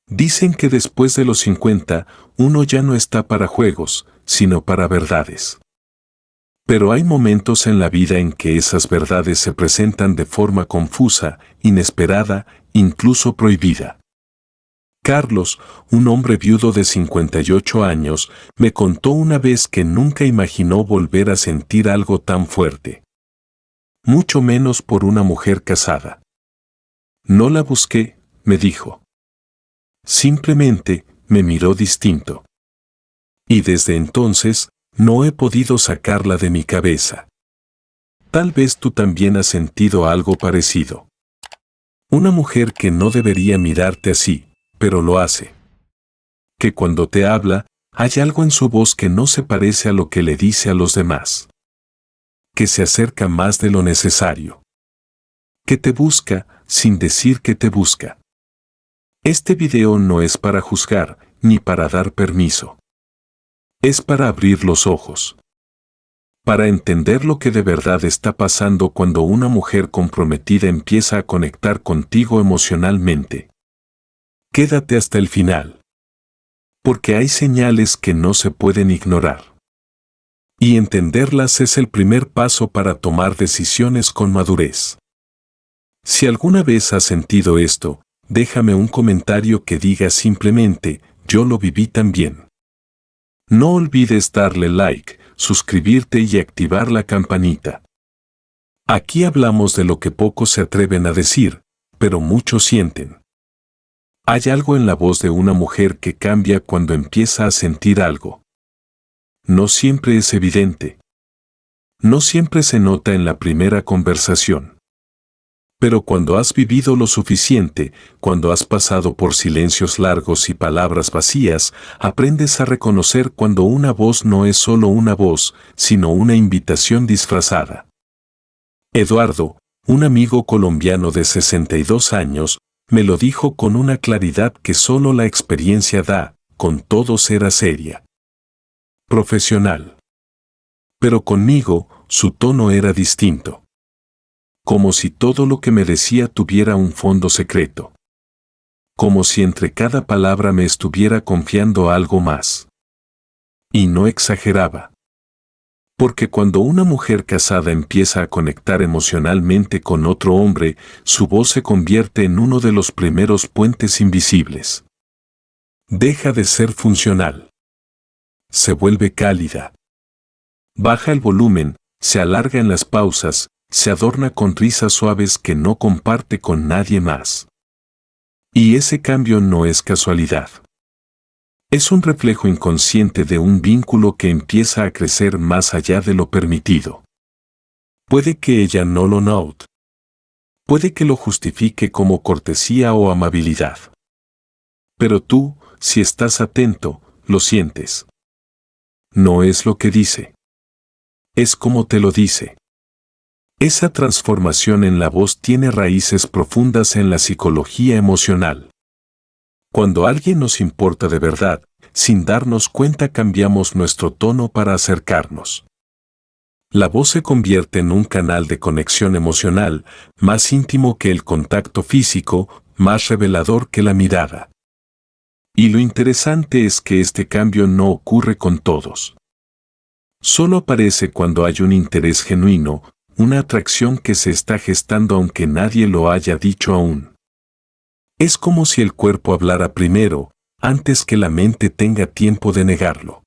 Dicen que después de los 50, uno ya no está para juegos, sino para verdades. Pero hay momentos en la vida en que esas verdades se presentan de forma confusa, inesperada, incluso prohibida. Carlos, un hombre viudo de 58 años, me contó una vez que nunca imaginó volver a sentir algo tan fuerte. Mucho menos por una mujer casada. No la busqué, me dijo. Simplemente me miró distinto. Y desde entonces, no he podido sacarla de mi cabeza. Tal vez tú también has sentido algo parecido. Una mujer que no debería mirarte así, pero lo hace. Que cuando te habla, hay algo en su voz que no se parece a lo que le dice a los demás. Que se acerca más de lo necesario. Que te busca, sin decir que te busca. Este video no es para juzgar, ni para dar permiso. Es para abrir los ojos. Para entender lo que de verdad está pasando cuando una mujer comprometida empieza a conectar contigo emocionalmente. Quédate hasta el final. Porque hay señales que no se pueden ignorar. Y entenderlas es el primer paso para tomar decisiones con madurez. Si alguna vez has sentido esto, déjame un comentario que diga simplemente, yo lo viví también. No olvides darle like, suscribirte y activar la campanita. Aquí hablamos de lo que pocos se atreven a decir, pero muchos sienten. Hay algo en la voz de una mujer que cambia cuando empieza a sentir algo. No siempre es evidente. No siempre se nota en la primera conversación. Pero cuando has vivido lo suficiente, cuando has pasado por silencios largos y palabras vacías, aprendes a reconocer cuando una voz no es solo una voz, sino una invitación disfrazada. Eduardo, un amigo colombiano de 62 años, me lo dijo con una claridad que solo la experiencia da, con todos era seria. Profesional. Pero conmigo, su tono era distinto. Como si todo lo que me decía tuviera un fondo secreto. Como si entre cada palabra me estuviera confiando algo más. Y no exageraba. Porque cuando una mujer casada empieza a conectar emocionalmente con otro hombre, su voz se convierte en uno de los primeros puentes invisibles. Deja de ser funcional. Se vuelve cálida. Baja el volumen, se alarga en las pausas, se adorna con risas suaves que no comparte con nadie más. Y ese cambio no es casualidad. Es un reflejo inconsciente de un vínculo que empieza a crecer más allá de lo permitido. Puede que ella no lo note. Puede que lo justifique como cortesía o amabilidad. Pero tú, si estás atento, lo sientes. No es lo que dice. Es como te lo dice. Esa transformación en la voz tiene raíces profundas en la psicología emocional. Cuando alguien nos importa de verdad, sin darnos cuenta cambiamos nuestro tono para acercarnos. La voz se convierte en un canal de conexión emocional, más íntimo que el contacto físico, más revelador que la mirada. Y lo interesante es que este cambio no ocurre con todos. Solo aparece cuando hay un interés genuino, una atracción que se está gestando aunque nadie lo haya dicho aún. Es como si el cuerpo hablara primero, antes que la mente tenga tiempo de negarlo.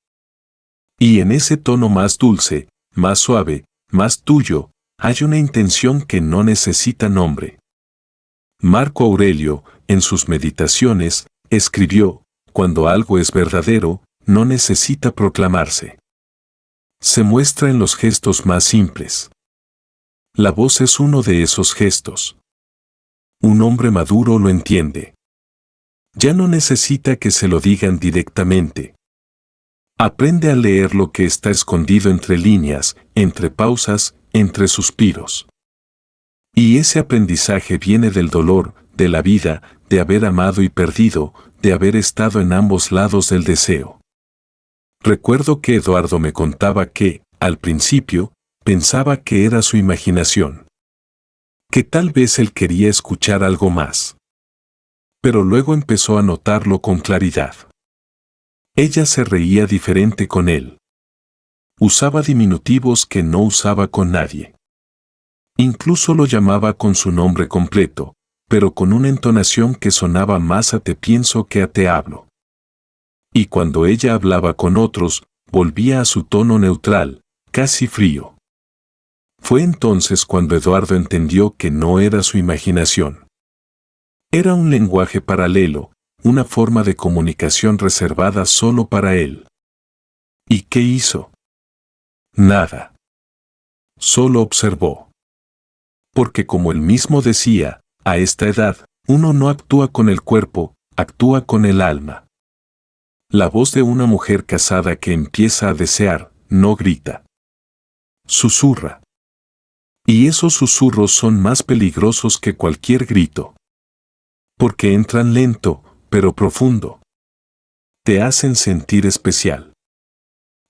Y en ese tono más dulce, más suave, más tuyo, hay una intención que no necesita nombre. Marco Aurelio, en sus meditaciones, escribió, cuando algo es verdadero, no necesita proclamarse. Se muestra en los gestos más simples. La voz es uno de esos gestos. Un hombre maduro lo entiende. Ya no necesita que se lo digan directamente. Aprende a leer lo que está escondido entre líneas, entre pausas, entre suspiros. Y ese aprendizaje viene del dolor, de la vida, de haber amado y perdido, de haber estado en ambos lados del deseo. Recuerdo que Eduardo me contaba que, al principio, pensaba que era su imaginación. Que tal vez él quería escuchar algo más. Pero luego empezó a notarlo con claridad. Ella se reía diferente con él. Usaba diminutivos que no usaba con nadie. Incluso lo llamaba con su nombre completo, pero con una entonación que sonaba más a te pienso que a te hablo. Y cuando ella hablaba con otros, volvía a su tono neutral, casi frío. Fue entonces cuando Eduardo entendió que no era su imaginación. Era un lenguaje paralelo, una forma de comunicación reservada solo para él. ¿Y qué hizo? Nada. Solo observó. Porque como él mismo decía, a esta edad, uno no actúa con el cuerpo, actúa con el alma. La voz de una mujer casada que empieza a desear, no grita. Susurra. Y esos susurros son más peligrosos que cualquier grito. Porque entran lento, pero profundo. Te hacen sentir especial.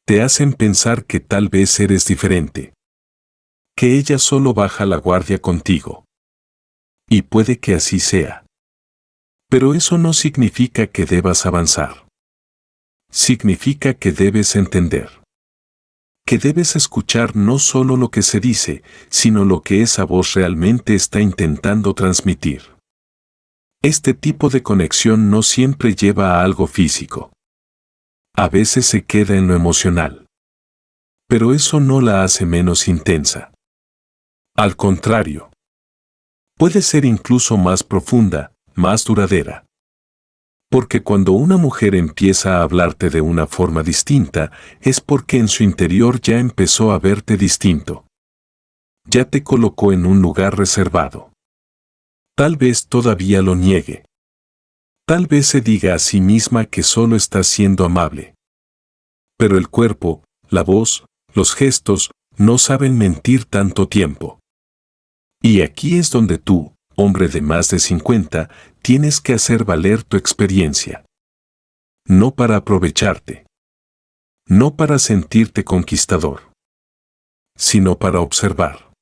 Te hacen pensar que tal vez eres diferente. Que ella solo baja la guardia contigo. Y puede que así sea. Pero eso no significa que debas avanzar. Significa que debes entender. Que debes escuchar no solo lo que se dice, sino lo que esa voz realmente está intentando transmitir. Este tipo de conexión no siempre lleva a algo físico. A veces se queda en lo emocional. Pero eso no la hace menos intensa. Al contrario. Puede ser incluso más profunda, más duradera. Porque cuando una mujer empieza a hablarte de una forma distinta, es porque en su interior ya empezó a verte distinto. Ya te colocó en un lugar reservado. Tal vez todavía lo niegue. Tal vez se diga a sí misma que solo está siendo amable. Pero el cuerpo, la voz, los gestos, no saben mentir tanto tiempo. Y aquí es donde tú, hombre de más de 50, tienes que hacer valer tu experiencia. No para aprovecharte. No para sentirte conquistador. Sino para observar.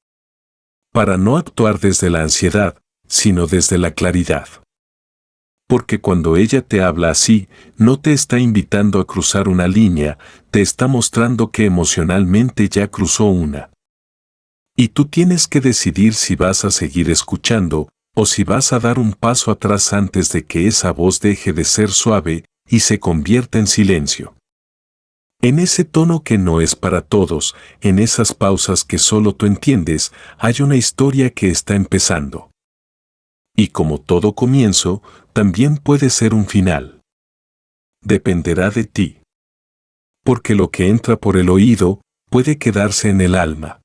Para no actuar desde la ansiedad, sino desde la claridad. Porque cuando ella te habla así, no te está invitando a cruzar una línea, te está mostrando que emocionalmente ya cruzó una. Y tú tienes que decidir si vas a seguir escuchando, o si vas a dar un paso atrás antes de que esa voz deje de ser suave y se convierta en silencio. En ese tono que no es para todos, en esas pausas que solo tú entiendes, hay una historia que está empezando. Y como todo comienzo, también puede ser un final. Dependerá de ti. Porque lo que entra por el oído, puede quedarse en el alma.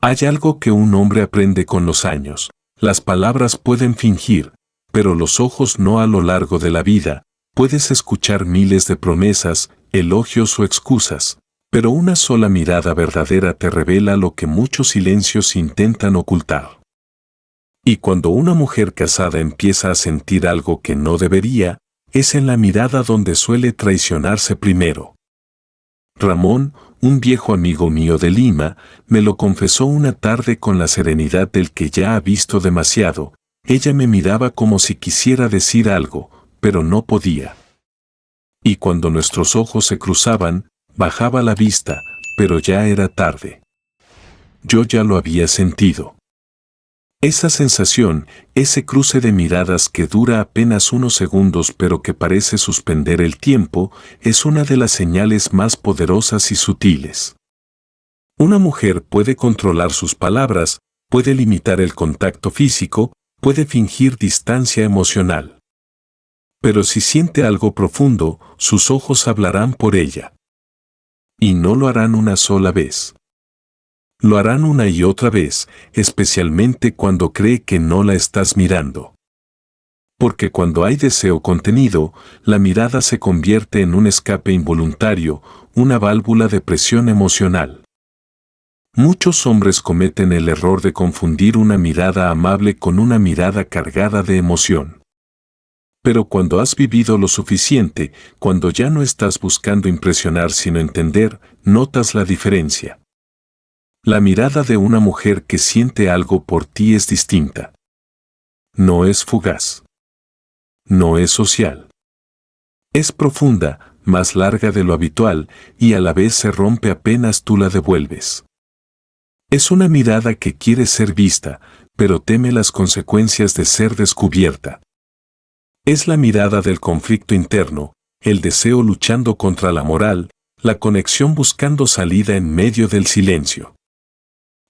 Hay algo que un hombre aprende con los años. Las palabras pueden fingir, pero los ojos no a lo largo de la vida. Puedes escuchar miles de promesas, elogios o excusas, pero una sola mirada verdadera te revela lo que muchos silencios intentan ocultar. Y cuando una mujer casada empieza a sentir algo que no debería, es en la mirada donde suele traicionarse primero. Ramón, un viejo amigo mío de Lima, me lo confesó una tarde con la serenidad del que ya ha visto demasiado. Ella me miraba como si quisiera decir algo, pero no podía. Y cuando nuestros ojos se cruzaban, bajaba la vista, pero ya era tarde. Yo ya lo había sentido. Esa sensación, ese cruce de miradas que dura apenas unos segundos pero que parece suspender el tiempo, es una de las señales más poderosas y sutiles. Una mujer puede controlar sus palabras, puede limitar el contacto físico, puede fingir distancia emocional. Pero si siente algo profundo, sus ojos hablarán por ella. Y no lo harán una sola vez. Lo harán una y otra vez, especialmente cuando cree que no la estás mirando. Porque cuando hay deseo contenido, la mirada se convierte en un escape involuntario, una válvula de presión emocional. Muchos hombres cometen el error de confundir una mirada amable con una mirada cargada de emoción. Pero cuando has vivido lo suficiente, cuando ya no estás buscando impresionar sino entender, notas la diferencia. La mirada de una mujer que siente algo por ti es distinta. No es fugaz. No es social. Es profunda, más larga de lo habitual, y a la vez se rompe apenas tú la devuelves. Es una mirada que quiere ser vista, pero teme las consecuencias de ser descubierta. Es la mirada del conflicto interno, el deseo luchando contra la moral, la conexión buscando salida en medio del silencio.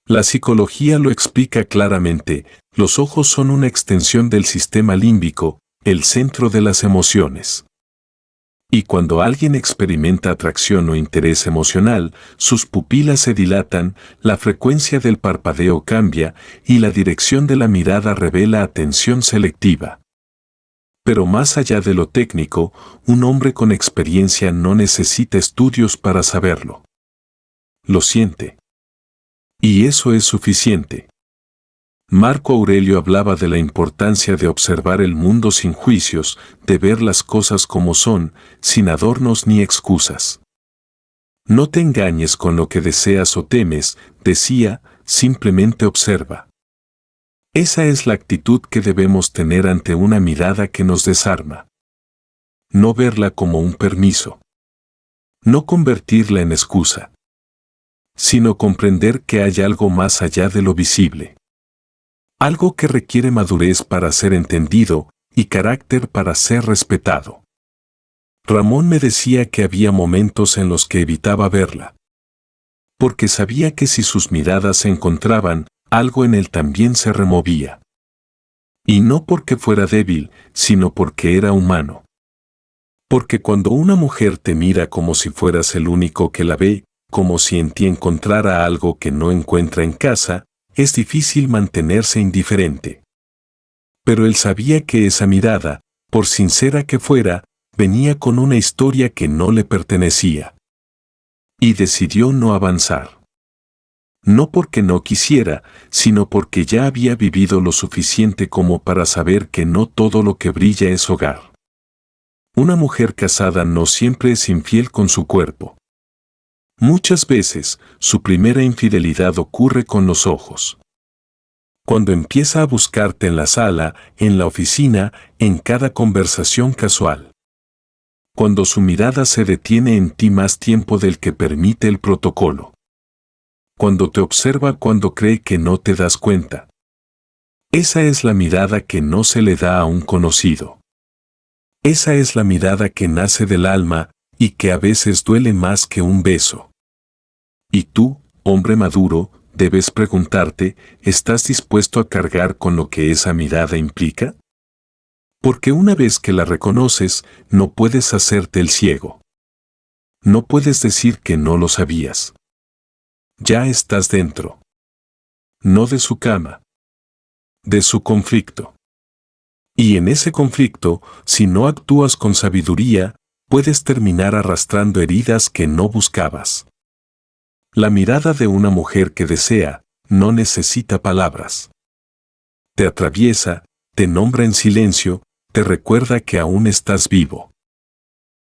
La psicología lo explica claramente, los ojos son una extensión del sistema límbico, el centro de las emociones. Y cuando alguien experimenta atracción o interés emocional, sus pupilas se dilatan, la frecuencia del parpadeo cambia y la dirección de la mirada revela atención selectiva. Pero más allá de lo técnico, un hombre con experiencia no necesita estudios para saberlo. Lo siente. Y eso es suficiente. Marco Aurelio hablaba de la importancia de observar el mundo sin juicios, de ver las cosas como son, sin adornos ni excusas. No te engañes con lo que deseas o temes, decía, simplemente observa. Esa es la actitud que debemos tener ante una mirada que nos desarma. No verla como un permiso. No convertirla en excusa. Sino comprender que hay algo más allá de lo visible. Algo que requiere madurez para ser entendido y carácter para ser respetado. Ramón me decía que había momentos en los que evitaba verla. Porque sabía que si sus miradas se encontraban, algo en él también se removía. Y no porque fuera débil, sino porque era humano. Porque cuando una mujer te mira como si fueras el único que la ve, como si en ti encontrara algo que no encuentra en casa, es difícil mantenerse indiferente. Pero él sabía que esa mirada, por sincera que fuera, venía con una historia que no le pertenecía. Y decidió no avanzar. No porque no quisiera, sino porque ya había vivido lo suficiente como para saber que no todo lo que brilla es hogar. Una mujer casada no siempre es infiel con su cuerpo. Muchas veces, su primera infidelidad ocurre con los ojos. Cuando empieza a buscarte en la sala, en la oficina, en cada conversación casual. Cuando su mirada se detiene en ti más tiempo del que permite el protocolo. Cuando te observa cuando cree que no te das cuenta. Esa es la mirada que no se le da a un conocido. Esa es la mirada que nace del alma, y que a veces duele más que un beso. Y tú, hombre maduro, debes preguntarte, ¿estás dispuesto a cargar con lo que esa mirada implica? Porque una vez que la reconoces, no puedes hacerte el ciego. No puedes decir que no lo sabías. Ya estás dentro. No de su cama. De su conflicto. Y en ese conflicto, si no actúas con sabiduría, puedes terminar arrastrando heridas que no buscabas. La mirada de una mujer que desea, no necesita palabras. Te atraviesa, te nombra en silencio, te recuerda que aún estás vivo.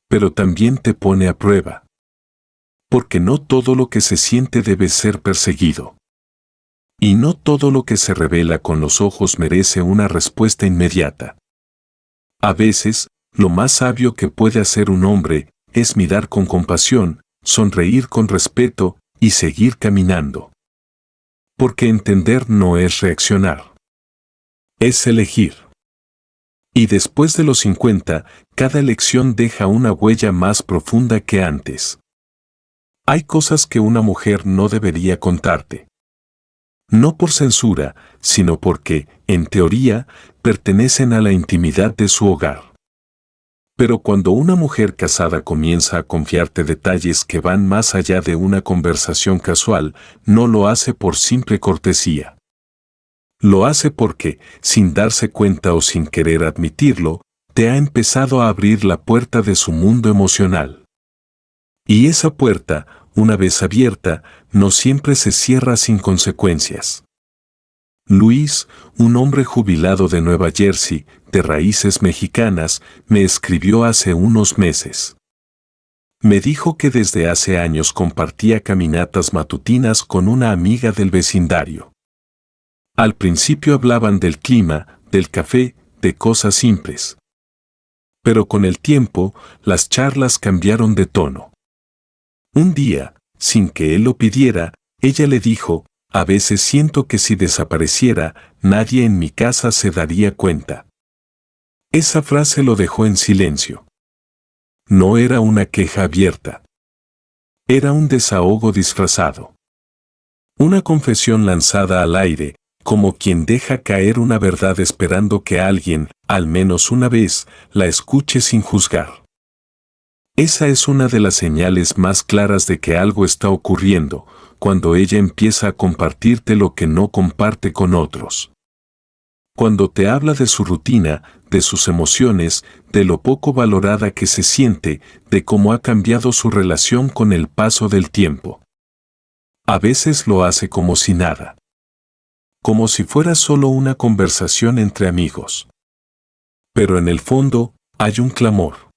Pero también te pone a prueba. Porque no todo lo que se siente debe ser perseguido. Y no todo lo que se revela con los ojos merece una respuesta inmediata. A veces, lo más sabio que puede hacer un hombre es mirar con compasión, sonreír con respeto y seguir caminando. Porque entender no es reaccionar. Es elegir. Y después de los 50, cada elección deja una huella más profunda que antes. Hay cosas que una mujer no debería contarte. No por censura, sino porque, en teoría, pertenecen a la intimidad de su hogar. Pero cuando una mujer casada comienza a confiarte detalles que van más allá de una conversación casual, no lo hace por simple cortesía. Lo hace porque, sin darse cuenta o sin querer admitirlo, te ha empezado a abrir la puerta de su mundo emocional. Y esa puerta, una vez abierta, no siempre se cierra sin consecuencias. Luis, un hombre jubilado de Nueva Jersey, de raíces mexicanas, me escribió hace unos meses. Me dijo que desde hace años compartía caminatas matutinas con una amiga del vecindario. Al principio hablaban del clima, del café, de cosas simples. Pero con el tiempo, las charlas cambiaron de tono. Un día, sin que él lo pidiera, ella le dijo: a veces siento que si desapareciera, nadie en mi casa se daría cuenta. Esa frase lo dejó en silencio. No era una queja abierta. Era un desahogo disfrazado. Una confesión lanzada al aire, como quien deja caer una verdad esperando que alguien, al menos una vez, la escuche sin juzgar. Esa es una de las señales más claras de que algo está ocurriendo, cuando ella empieza a compartirte lo que no comparte con otros. Cuando te habla de su rutina, de sus emociones, de lo poco valorada que se siente, de cómo ha cambiado su relación con el paso del tiempo. A veces lo hace como si nada. Como si fuera solo una conversación entre amigos. Pero en el fondo, hay un clamor.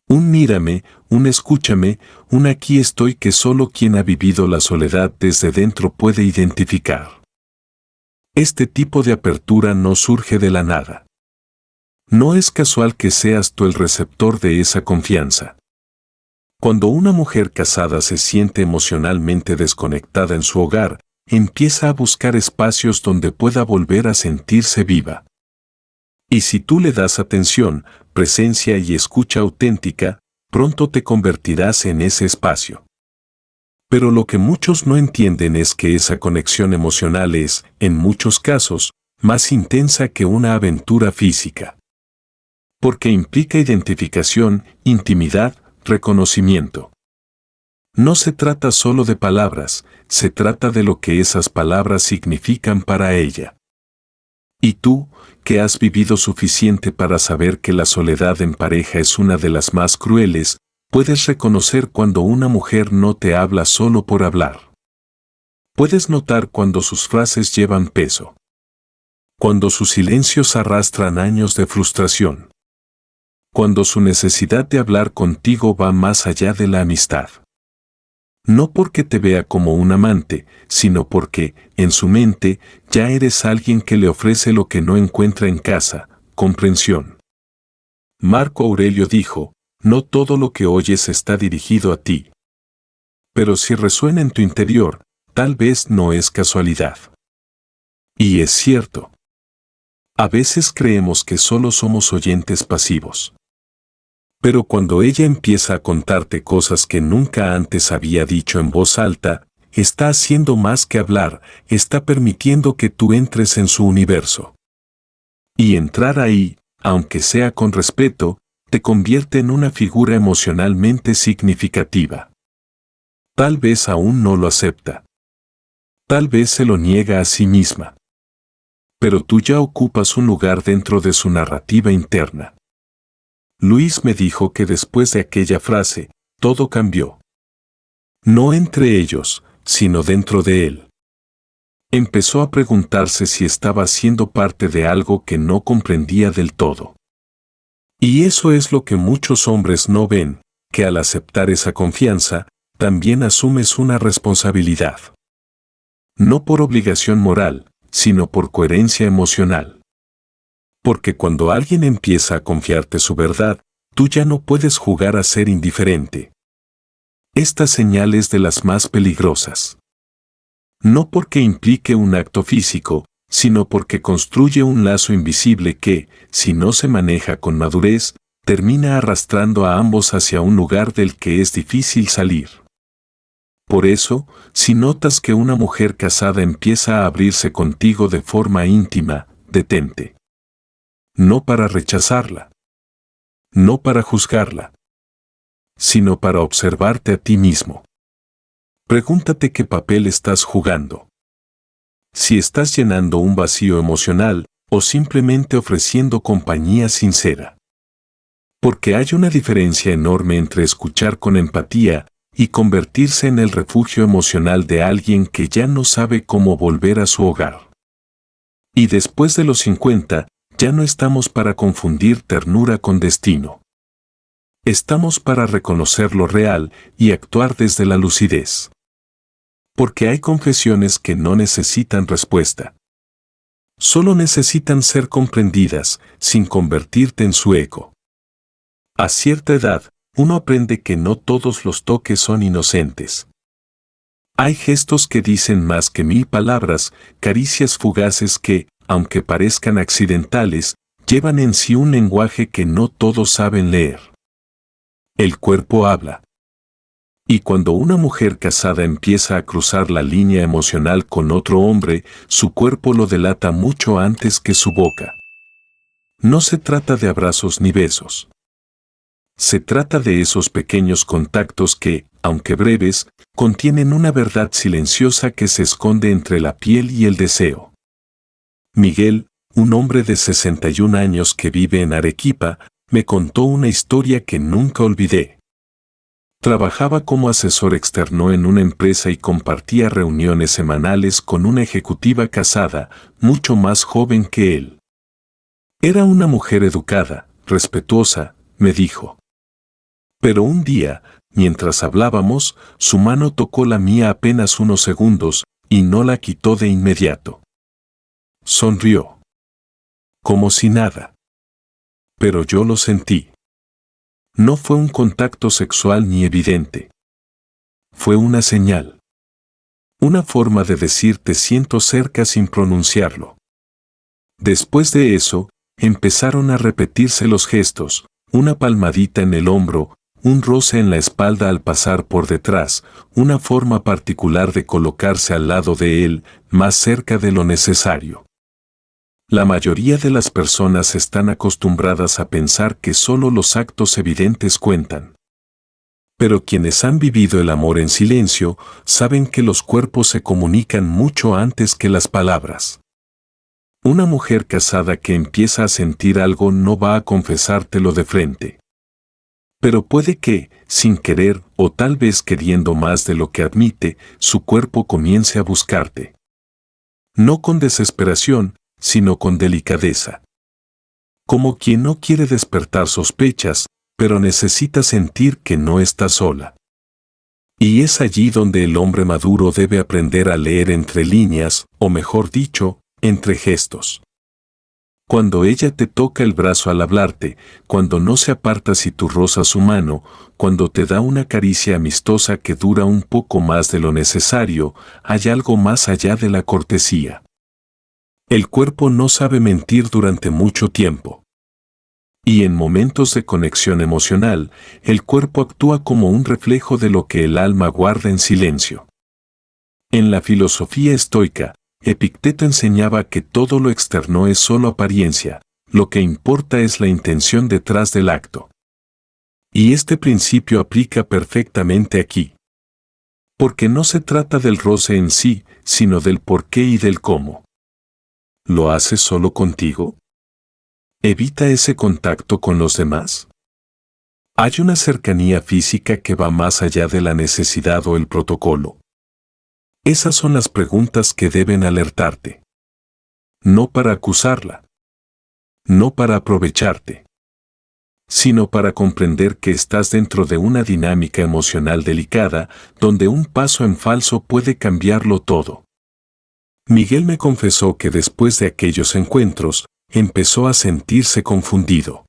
Un mírame, un escúchame, un aquí estoy que solo quien ha vivido la soledad desde dentro puede identificar. Este tipo de apertura no surge de la nada. No es casual que seas tú el receptor de esa confianza. Cuando una mujer casada se siente emocionalmente desconectada en su hogar, empieza a buscar espacios donde pueda volver a sentirse viva. Y si tú le das atención, presencia y escucha auténtica, pronto te convertirás en ese espacio. Pero lo que muchos no entienden es que esa conexión emocional es, en muchos casos, más intensa que una aventura física. Porque implica identificación, intimidad, reconocimiento. No se trata solo de palabras, se trata de lo que esas palabras significan para ella. Y tú, que has vivido suficiente para saber que la soledad en pareja es una de las más crueles, puedes reconocer cuando una mujer no te habla solo por hablar. Puedes notar cuando sus frases llevan peso. Cuando sus silencios arrastran años de frustración. Cuando su necesidad de hablar contigo va más allá de la amistad. No porque te vea como un amante, sino porque, en su mente, ya eres alguien que le ofrece lo que no encuentra en casa: comprensión. Marco Aurelio dijo: no todo lo que oyes está dirigido a ti. Pero si resuena en tu interior, tal vez no es casualidad. Y es cierto. A veces creemos que solo somos oyentes pasivos. Pero cuando ella empieza a contarte cosas que nunca antes había dicho en voz alta, está haciendo más que hablar, está permitiendo que tú entres en su universo. Y entrar ahí, aunque sea con respeto, te convierte en una figura emocionalmente significativa. Tal vez aún no lo acepta. Tal vez se lo niega a sí misma. Pero tú ya ocupas un lugar dentro de su narrativa interna. Luis me dijo que después de aquella frase, todo cambió. No entre ellos, sino dentro de él. Empezó a preguntarse si estaba siendo parte de algo que no comprendía del todo. Y eso es lo que muchos hombres no ven, que al aceptar esa confianza, también asumes una responsabilidad. No por obligación moral, sino por coherencia emocional. Porque cuando alguien empieza a confiarte su verdad, tú ya no puedes jugar a ser indiferente. Esta señal es de las más peligrosas. No porque implique un acto físico, sino porque construye un lazo invisible que, si no se maneja con madurez, termina arrastrando a ambos hacia un lugar del que es difícil salir. Por eso, si notas que una mujer casada empieza a abrirse contigo de forma íntima, detente. No para rechazarla. No para juzgarla. Sino para observarte a ti mismo. Pregúntate qué papel estás jugando. Si estás llenando un vacío emocional o simplemente ofreciendo compañía sincera. Porque hay una diferencia enorme entre escuchar con empatía y convertirse en el refugio emocional de alguien que ya no sabe cómo volver a su hogar. Y después de los 50, ya no estamos para confundir ternura con destino. Estamos para reconocer lo real y actuar desde la lucidez. Porque hay confesiones que no necesitan respuesta. Solo necesitan ser comprendidas, sin convertirte en su eco. A cierta edad, uno aprende que no todos los toques son inocentes. Hay gestos que dicen más que 1000 palabras, caricias fugaces que, aunque parezcan accidentales, llevan en sí un lenguaje que no todos saben leer. El cuerpo habla. Y cuando una mujer casada empieza a cruzar la línea emocional con otro hombre, su cuerpo lo delata mucho antes que su boca. No se trata de abrazos ni besos. Se trata de esos pequeños contactos que, aunque breves, contienen una verdad silenciosa que se esconde entre la piel y el deseo. Miguel, un hombre de 61 años que vive en Arequipa, me contó una historia que nunca olvidé. Trabajaba como asesor externo en una empresa y compartía reuniones semanales con una ejecutiva casada, mucho más joven que él. Era una mujer educada, respetuosa, me dijo. Pero un día, mientras hablábamos, su mano tocó la mía apenas unos segundos, y no la quitó de inmediato. Sonrió. Como si nada. Pero yo lo sentí. No fue un contacto sexual ni evidente. Fue una señal. Una forma de decir te siento cerca sin pronunciarlo. Después de eso, empezaron a repetirse los gestos, una palmadita en el hombro, un roce en la espalda al pasar por detrás, una forma particular de colocarse al lado de él, más cerca de lo necesario. La mayoría de las personas están acostumbradas a pensar que solo los actos evidentes cuentan. Pero quienes han vivido el amor en silencio, saben que los cuerpos se comunican mucho antes que las palabras. Una mujer casada que empieza a sentir algo no va a confesártelo de frente. Pero puede que, sin querer o tal vez queriendo más de lo que admite, su cuerpo comience a buscarte. No con desesperación, sino con delicadeza. Como quien no quiere despertar sospechas, pero necesita sentir que no está sola. Y es allí donde el hombre maduro debe aprender a leer entre líneas, o mejor dicho, entre gestos. Cuando ella te toca el brazo al hablarte, cuando no se aparta si tú rozas su mano, cuando te da una caricia amistosa que dura un poco más de lo necesario, hay algo más allá de la cortesía. El cuerpo no sabe mentir durante mucho tiempo. Y en momentos de conexión emocional, el cuerpo actúa como un reflejo de lo que el alma guarda en silencio. En la filosofía estoica, Epicteto enseñaba que todo lo externo es solo apariencia, lo que importa es la intención detrás del acto. Y este principio aplica perfectamente aquí. Porque no se trata del roce en sí, sino del por qué y del cómo. ¿Lo haces solo contigo? ¿Evita ese contacto con los demás? ¿Hay una cercanía física que va más allá de la necesidad o el protocolo? Esas son las preguntas que deben alertarte. No para acusarla. No para aprovecharte. Sino para comprender que estás dentro de una dinámica emocional delicada, donde un paso en falso puede cambiarlo todo. Miguel me confesó que después de aquellos encuentros, empezó a sentirse confundido.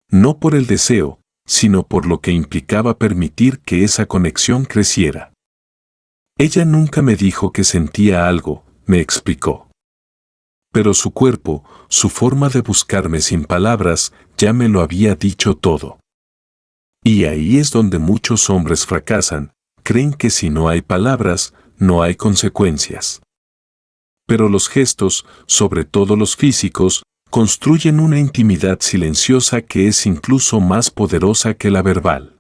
No por el deseo, sino por lo que implicaba permitir que esa conexión creciera. Ella nunca me dijo que sentía algo, me explicó. Pero su cuerpo, su forma de buscarme sin palabras, ya me lo había dicho todo. Y ahí es donde muchos hombres fracasan, creen que si no hay palabras, no hay consecuencias. Pero los gestos, sobre todo los físicos, construyen una intimidad silenciosa que es incluso más poderosa que la verbal.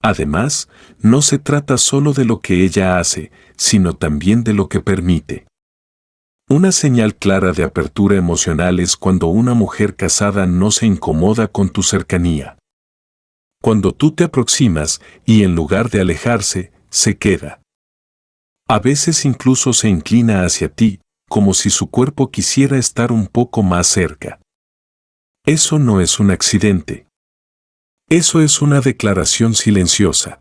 Además, no se trata solo de lo que ella hace, sino también de lo que permite. Una señal clara de apertura emocional es cuando una mujer casada no se incomoda con tu cercanía. Cuando tú te aproximas y en lugar de alejarse, se queda. A veces incluso se inclina hacia ti, como si su cuerpo quisiera estar un poco más cerca. Eso no es un accidente. Eso es una declaración silenciosa.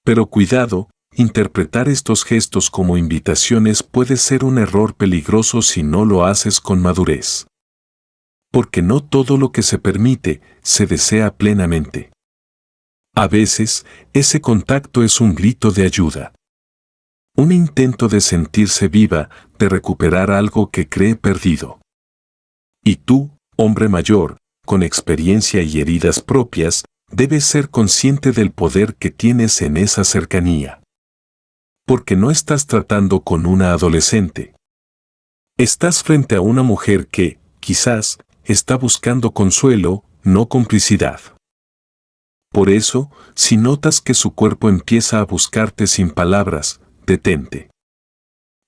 Pero cuidado, interpretar estos gestos como invitaciones puede ser un error peligroso si no lo haces con madurez. Porque no todo lo que se permite se desea plenamente. A veces, ese contacto es un grito de ayuda. Un intento de sentirse viva, de recuperar algo que cree perdido. Y tú, hombre mayor, con experiencia y heridas propias, debes ser consciente del poder que tienes en esa cercanía. Porque no estás tratando con una adolescente. Estás frente a una mujer que, quizás, está buscando consuelo, no complicidad. Por eso, si notas que su cuerpo empieza a buscarte sin palabras, detente.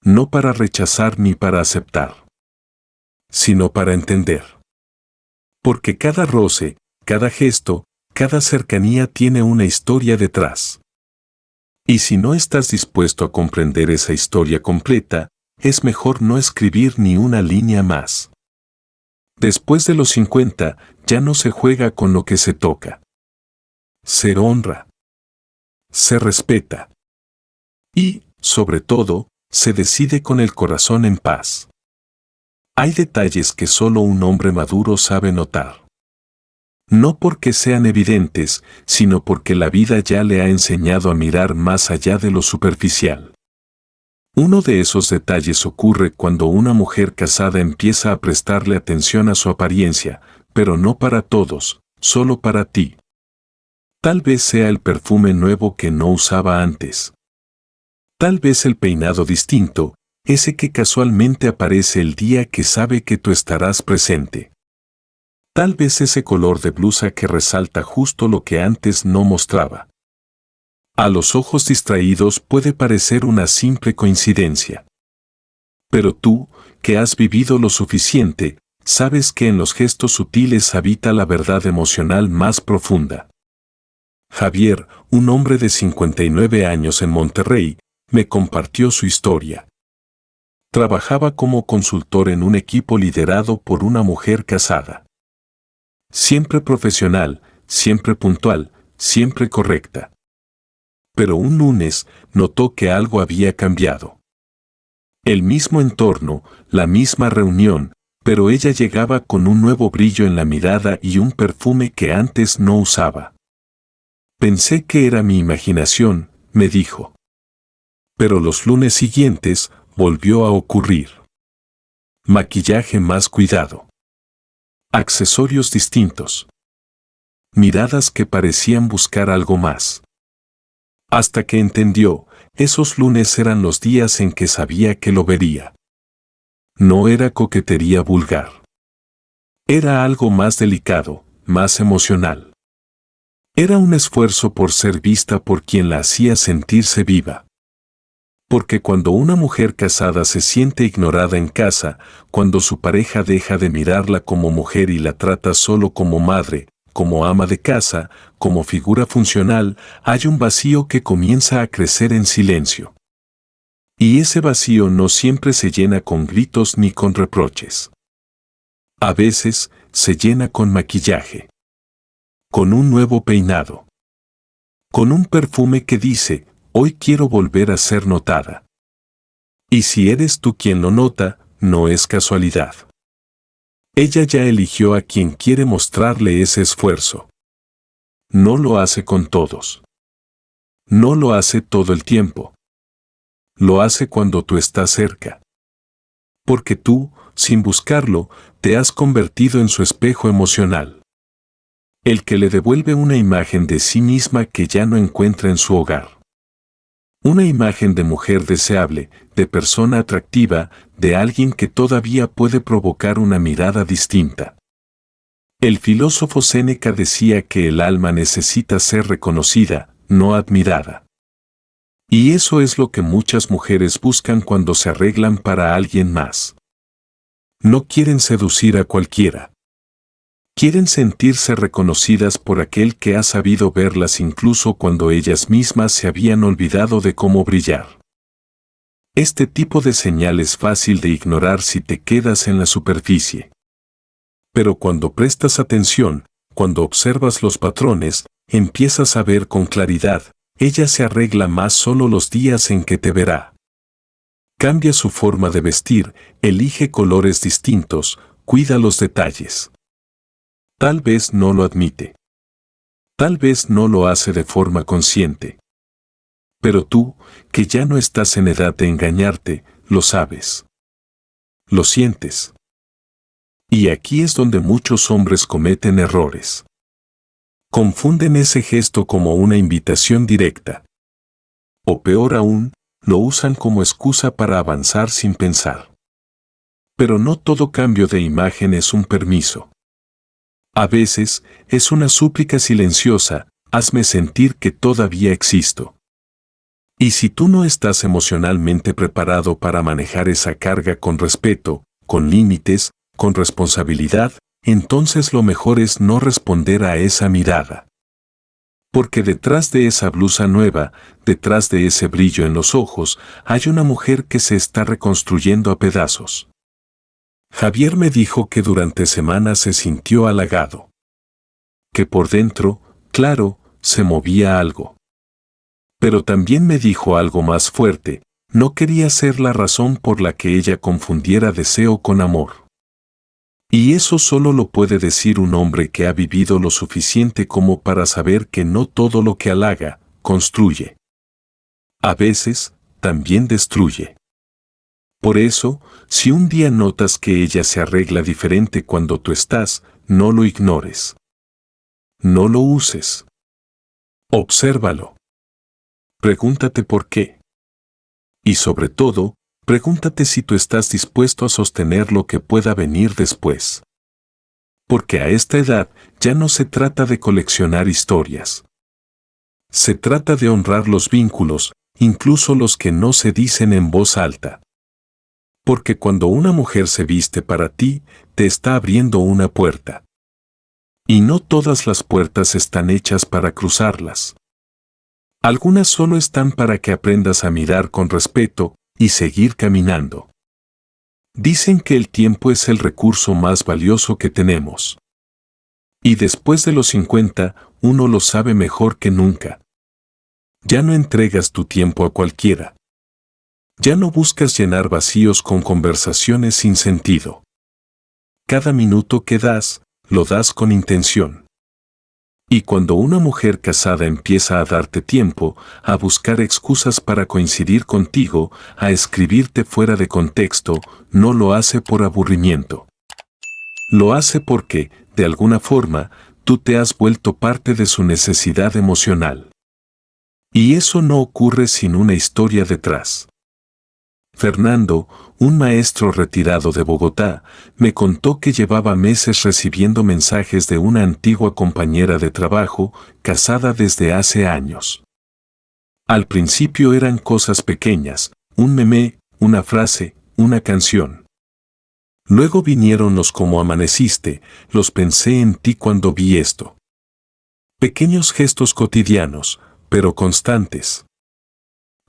No para rechazar ni para aceptar, sino para entender. Porque cada roce, cada gesto, cada cercanía tiene una historia detrás. Y si no estás dispuesto a comprender esa historia completa, es mejor no escribir ni una línea más. Después de los 50, ya no se juega con lo que se toca. Se honra. Se respeta. Y, sobre todo, se decide con el corazón en paz. Hay detalles que solo un hombre maduro sabe notar. No porque sean evidentes, sino porque la vida ya le ha enseñado a mirar más allá de lo superficial. Uno de esos detalles ocurre cuando una mujer casada empieza a prestarle atención a su apariencia, pero no para todos, solo para ti. Tal vez sea el perfume nuevo que no usaba antes. Tal vez el peinado distinto, ese que casualmente aparece el día que sabe que tú estarás presente. Tal vez ese color de blusa que resalta justo lo que antes no mostraba. A los ojos distraídos puede parecer una simple coincidencia. Pero tú, que has vivido lo suficiente, sabes que en los gestos sutiles habita la verdad emocional más profunda. Javier, un hombre de 59 años en Monterrey, me compartió su historia. Trabajaba como consultor en un equipo liderado por una mujer casada. Siempre profesional, siempre puntual, siempre correcta. Pero un lunes notó que algo había cambiado. El mismo entorno, la misma reunión, pero ella llegaba con un nuevo brillo en la mirada y un perfume que antes no usaba. Pensé que era mi imaginación, me dijo. Pero los lunes siguientes volvió a ocurrir. Maquillaje más cuidado. Accesorios distintos. Miradas que parecían buscar algo más. Hasta que entendió, esos lunes eran los días en que sabía que lo vería. No era coquetería vulgar. Era algo más delicado, más emocional. Era un esfuerzo por ser vista por quien la hacía sentirse viva. Porque cuando una mujer casada se siente ignorada en casa, cuando su pareja deja de mirarla como mujer y la trata solo como madre, como ama de casa, como figura funcional, hay un vacío que comienza a crecer en silencio. Y ese vacío no siempre se llena con gritos ni con reproches. A veces, se llena con maquillaje. Con un nuevo peinado. Con un perfume que dice, hoy quiero volver a ser notada. Y si eres tú quien lo nota, no es casualidad. Ella ya eligió a quien quiere mostrarle ese esfuerzo. No lo hace con todos. No lo hace todo el tiempo. Lo hace cuando tú estás cerca. Porque tú, sin buscarlo, te has convertido en su espejo emocional. El que le devuelve una imagen de sí misma que ya no encuentra en su hogar. Una imagen de mujer deseable, de persona atractiva, de alguien que todavía puede provocar una mirada distinta. El filósofo Séneca decía que el alma necesita ser reconocida, no admirada. Y eso es lo que muchas mujeres buscan cuando se arreglan para alguien más. No quieren seducir a cualquiera. Quieren sentirse reconocidas por aquel que ha sabido verlas incluso cuando ellas mismas se habían olvidado de cómo brillar. Este tipo de señal es fácil de ignorar si te quedas en la superficie. Pero cuando prestas atención, cuando observas los patrones, empiezas a ver con claridad, ella se arregla más solo los días en que te verá. Cambia su forma de vestir, elige colores distintos, cuida los detalles. Tal vez no lo admite. Tal vez no lo hace de forma consciente. Pero tú, que ya no estás en edad de engañarte, lo sabes. Lo sientes. Y aquí es donde muchos hombres cometen errores. Confunden ese gesto como una invitación directa. O peor aún, lo usan como excusa para avanzar sin pensar. Pero no todo cambio de imagen es un permiso. A veces, es una súplica silenciosa: hazme sentir que todavía existo. Y si tú no estás emocionalmente preparado para manejar esa carga con respeto, con límites, con responsabilidad, entonces lo mejor es no responder a esa mirada. Porque detrás de esa blusa nueva, detrás de ese brillo en los ojos, hay una mujer que se está reconstruyendo a pedazos. Javier me dijo que durante semanas se sintió halagado. Que por dentro, claro, se movía algo. Pero también me dijo algo más fuerte: no quería ser la razón por la que ella confundiera deseo con amor. Y eso solo lo puede decir un hombre que ha vivido lo suficiente como para saber que no todo lo que halaga, construye. A veces, también destruye. Por eso, si un día notas que ella se arregla diferente cuando tú estás, no lo ignores. No lo uses. Obsérvalo. Pregúntate por qué. Y sobre todo, pregúntate si tú estás dispuesto a sostener lo que pueda venir después. Porque a esta edad ya no se trata de coleccionar historias. Se trata de honrar los vínculos, incluso los que no se dicen en voz alta. Porque cuando una mujer se viste para ti, te está abriendo una puerta. Y no todas las puertas están hechas para cruzarlas. Algunas solo están para que aprendas a mirar con respeto y seguir caminando. Dicen que el tiempo es el recurso más valioso que tenemos. Y después de los 50, uno lo sabe mejor que nunca. Ya no entregas tu tiempo a cualquiera. Ya no buscas llenar vacíos con conversaciones sin sentido. Cada minuto que das, lo das con intención. Y cuando una mujer casada empieza a darte tiempo, a buscar excusas para coincidir contigo, a escribirte fuera de contexto, no lo hace por aburrimiento. Lo hace porque, de alguna forma, tú te has vuelto parte de su necesidad emocional. Y eso no ocurre sin una historia detrás. Fernando, un maestro retirado de Bogotá, me contó que llevaba meses recibiendo mensajes de una antigua compañera de trabajo, casada desde hace años. Al principio eran cosas pequeñas: un meme, una frase, una canción. Luego vinieron los "cómo amaneciste", los "pensé en ti cuando vi esto". Pequeños gestos cotidianos, pero constantes.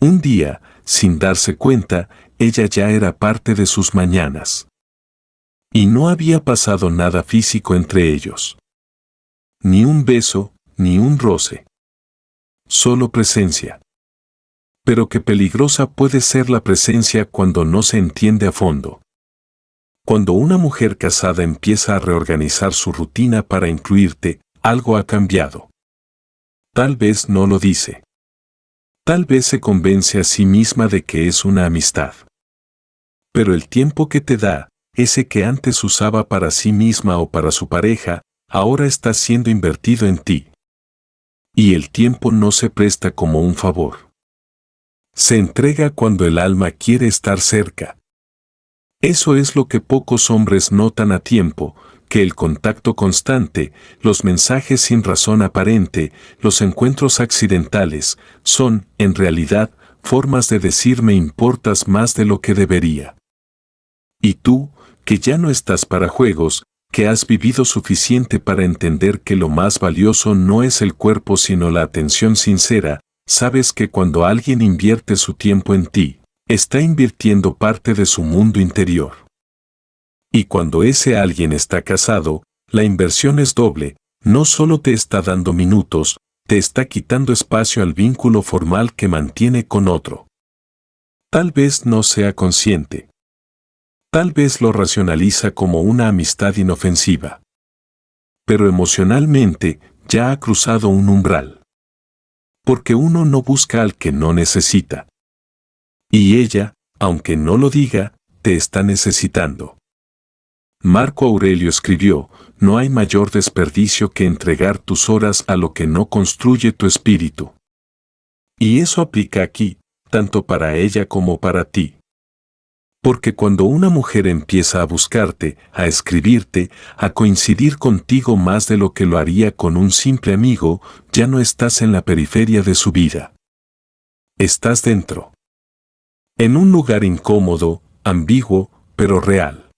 Un día, sin darse cuenta, ella ya era parte de sus mañanas. Y no había pasado nada físico entre ellos. Ni un beso, ni un roce. Solo presencia. Pero qué peligrosa puede ser la presencia cuando no se entiende a fondo. Cuando una mujer casada empieza a reorganizar su rutina para incluirte, algo ha cambiado. Tal vez no lo dice. Tal vez se convence a sí misma de que es una amistad. Pero el tiempo que te da, ese que antes usaba para sí misma o para su pareja, ahora está siendo invertido en ti. Y el tiempo no se presta como un favor. Se entrega cuando el alma quiere estar cerca. Eso es lo que pocos hombres notan a tiempo: que el contacto constante, los mensajes sin razón aparente, los encuentros accidentales, son, en realidad, formas de decir "me importas más de lo que debería". Y tú, que ya no estás para juegos, que has vivido suficiente para entender que lo más valioso no es el cuerpo sino la atención sincera, sabes que cuando alguien invierte su tiempo en ti, está invirtiendo parte de su mundo interior. Y cuando ese alguien está casado, la inversión es doble: no solo te está dando minutos, te está quitando espacio al vínculo formal que mantiene con otro. Tal vez no sea consciente. Tal vez lo racionaliza como una amistad inofensiva. Pero emocionalmente ya ha cruzado un umbral. Porque uno no busca al que no necesita. Y ella, aunque no lo diga, te está necesitando. Marco Aurelio escribió, no hay mayor desperdicio que entregar tus horas a lo que no construye tu espíritu. Y eso aplica aquí, tanto para ella como para ti. Porque cuando una mujer empieza a buscarte, a escribirte, a coincidir contigo más de lo que lo haría con un simple amigo, ya no estás en la periferia de su vida. Estás dentro. En un lugar incómodo, ambiguo, pero real.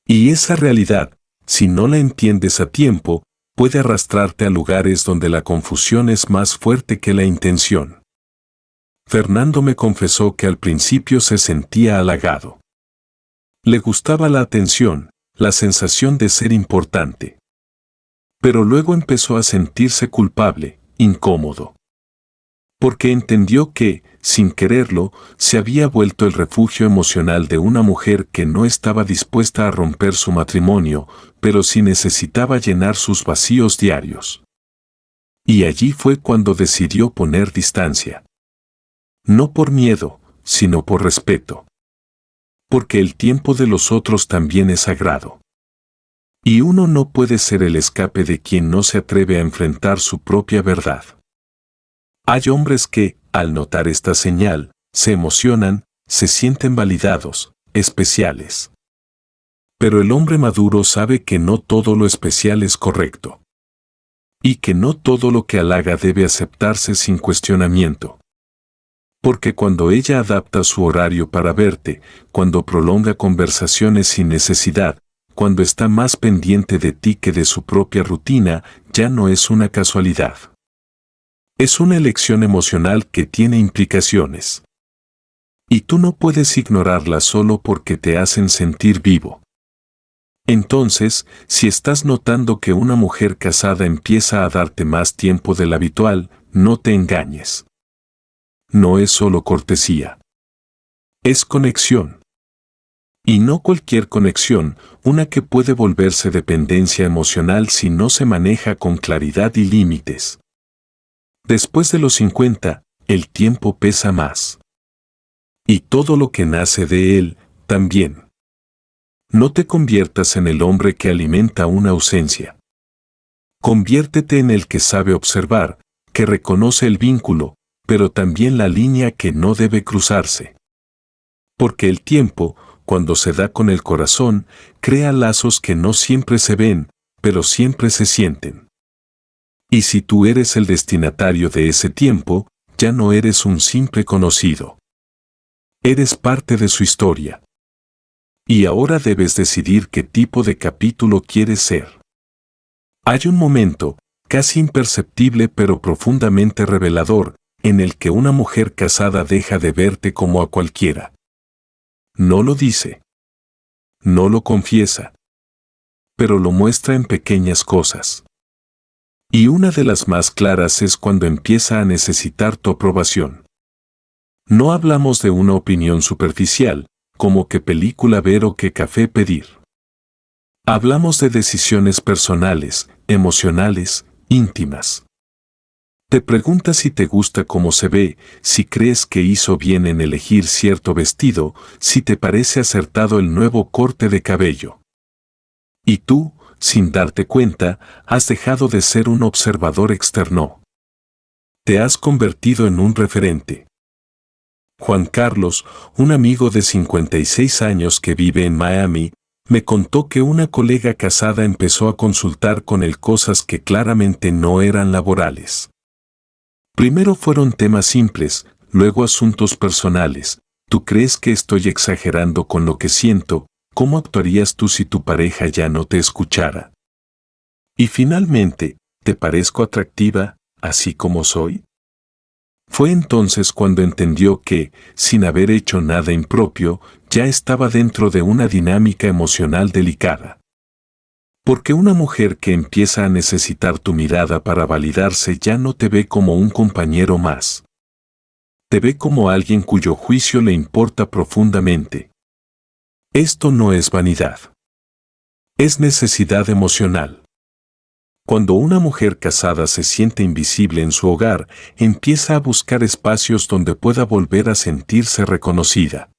Y esa realidad, si no la entiendes a tiempo, puede arrastrarte a lugares donde la confusión es más fuerte que la intención. Fernando me confesó que al principio se sentía halagado. Le gustaba la atención, la sensación de ser importante. Pero luego empezó a sentirse culpable, incómodo. Porque entendió que, sin quererlo, se había vuelto el refugio emocional de una mujer que no estaba dispuesta a romper su matrimonio, pero sí necesitaba llenar sus vacíos diarios. Y allí fue cuando decidió poner distancia. No por miedo, sino por respeto. Porque el tiempo de los otros también es sagrado. Y uno no puede ser el escape de quien no se atreve a enfrentar su propia verdad. Hay hombres que, al notar esta señal, se emocionan, se sienten validados, especiales. Pero el hombre maduro sabe que no todo lo especial es correcto. Y que no todo lo que halaga debe aceptarse sin cuestionamiento. Porque cuando ella adapta su horario para verte, cuando prolonga conversaciones sin necesidad, cuando está más pendiente de ti que de su propia rutina, ya no es una casualidad. Es una elección emocional que tiene implicaciones. Y tú no puedes ignorarlas solo porque te hacen sentir vivo. Entonces, si estás notando que una mujer casada empieza a darte más tiempo del habitual, no te engañes. No es solo cortesía. Es conexión. Y no cualquier conexión, una que puede volverse dependencia emocional si no se maneja con claridad y límites. Después de los 50, el tiempo pesa más. Y todo lo que nace de él, también. No te conviertas en el hombre que alimenta una ausencia. Conviértete en el que sabe observar, que reconoce el vínculo, pero también la línea que no debe cruzarse. Porque el tiempo, cuando se da con el corazón, crea lazos que no siempre se ven, pero siempre se sienten. Y si tú eres el destinatario de ese tiempo, ya no eres un simple conocido. Eres parte de su historia. Y ahora debes decidir qué tipo de capítulo quieres ser. Hay un momento, casi imperceptible pero profundamente revelador, en el que una mujer casada deja de verte como a cualquiera. No lo dice. No lo confiesa. Pero lo muestra en pequeñas cosas. Y una de las más claras es cuando empieza a necesitar tu aprobación. No hablamos de una opinión superficial, como qué película ver o qué café pedir. Hablamos de decisiones personales, emocionales, íntimas. Te pregunta si te gusta cómo se ve, si crees que hizo bien en elegir cierto vestido, si te parece acertado el nuevo corte de cabello. Y tú, sin darte cuenta, has dejado de ser un observador externo. Te has convertido en un referente. Juan Carlos, un amigo de 56 años que vive en Miami, me contó que una colega casada empezó a consultar con él cosas que claramente no eran laborales. Primero fueron temas simples, luego asuntos personales. ¿Tú crees que estoy exagerando con lo que siento? ¿Cómo actuarías tú si tu pareja ya no te escuchara? Y finalmente, ¿te parezco atractiva, así como soy? Fue entonces cuando entendió que, sin haber hecho nada impropio, ya estaba dentro de una dinámica emocional delicada. Porque una mujer que empieza a necesitar tu mirada para validarse ya no te ve como un compañero más. Te ve como alguien cuyo juicio le importa profundamente. Esto no es vanidad. Es necesidad emocional. Cuando una mujer casada se siente invisible en su hogar, empieza a buscar espacios donde pueda volver a sentirse reconocida.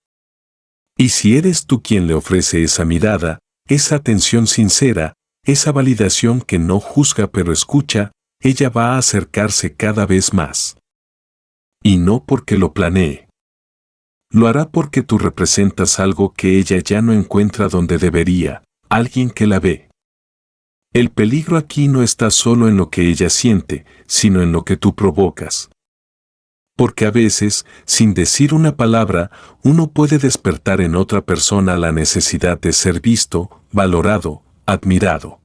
Y si eres tú quien le ofrece esa mirada, esa atención sincera, esa validación que no juzga pero escucha, ella va a acercarse cada vez más. Y no porque lo planee. Lo hará porque tú representas algo que ella ya no encuentra donde debería, alguien que la ve. El peligro aquí no está solo en lo que ella siente, sino en lo que tú provocas. Porque a veces, sin decir una palabra, uno puede despertar en otra persona la necesidad de ser visto, valorado, admirado.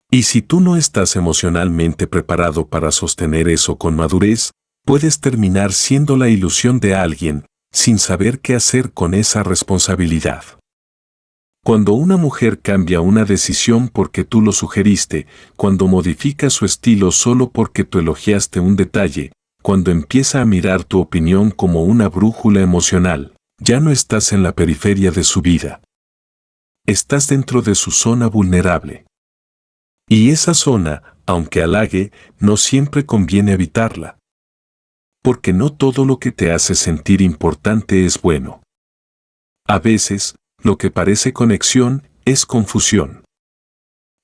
Y si tú no estás emocionalmente preparado para sostener eso con madurez, puedes terminar siendo la ilusión de alguien, sin saber qué hacer con esa responsabilidad. Cuando una mujer cambia una decisión porque tú lo sugeriste, cuando modifica su estilo solo porque tú elogiaste un detalle, cuando empieza a mirar tu opinión como una brújula emocional, ya no estás en la periferia de su vida. Estás dentro de su zona vulnerable. Y esa zona, aunque halague, no siempre conviene evitarla. Porque no todo lo que te hace sentir importante es bueno. A veces, lo que parece conexión es confusión.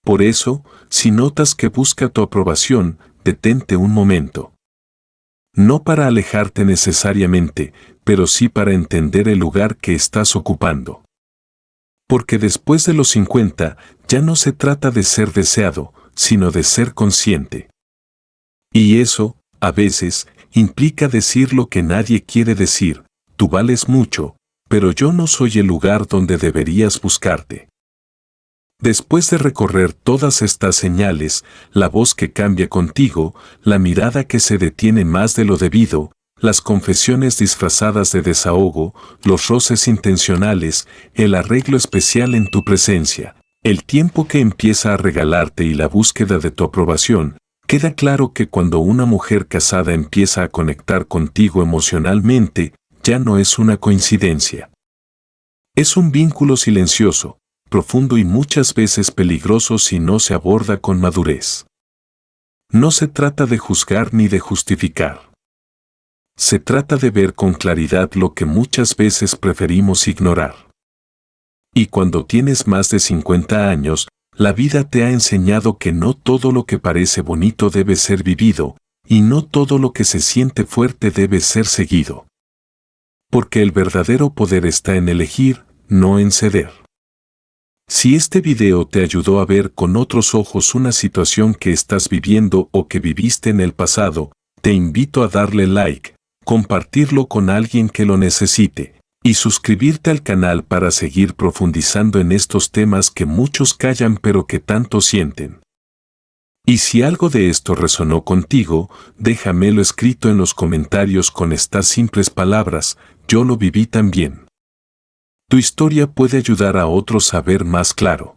Por eso, si notas que busca tu aprobación, detente un momento. No para alejarte necesariamente, pero sí para entender el lugar que estás ocupando. Porque después de los 50, ya no se trata de ser deseado, sino de ser consciente. Y eso, a veces, implica decir lo que nadie quiere decir: tú vales mucho, pero yo no soy el lugar donde deberías buscarte. Después de recorrer todas estas señales, la voz que cambia contigo, la mirada que se detiene más de lo debido, las confesiones disfrazadas de desahogo, los roces intencionales, el arreglo especial en tu presencia, el tiempo que empieza a regalarte y la búsqueda de tu aprobación, queda claro que cuando una mujer casada empieza a conectar contigo emocionalmente, ya no es una coincidencia. Es un vínculo silencioso, profundo y muchas veces peligroso si no se aborda con madurez. No se trata de juzgar ni de justificar. Se trata de ver con claridad lo que muchas veces preferimos ignorar. Y cuando tienes más de 50 años, la vida te ha enseñado que no todo lo que parece bonito debe ser vivido, y no todo lo que se siente fuerte debe ser seguido. Porque el verdadero poder está en elegir, no en ceder. Si este video te ayudó a ver con otros ojos una situación que estás viviendo o que viviste en el pasado, te invito a darle like, compartirlo con alguien que lo necesite, y suscribirte al canal para seguir profundizando en estos temas que muchos callan pero que tanto sienten. Y si algo de esto resonó contigo, déjamelo escrito en los comentarios con estas simples palabras: yo lo viví también. Tu historia puede ayudar a otros a ver más claro.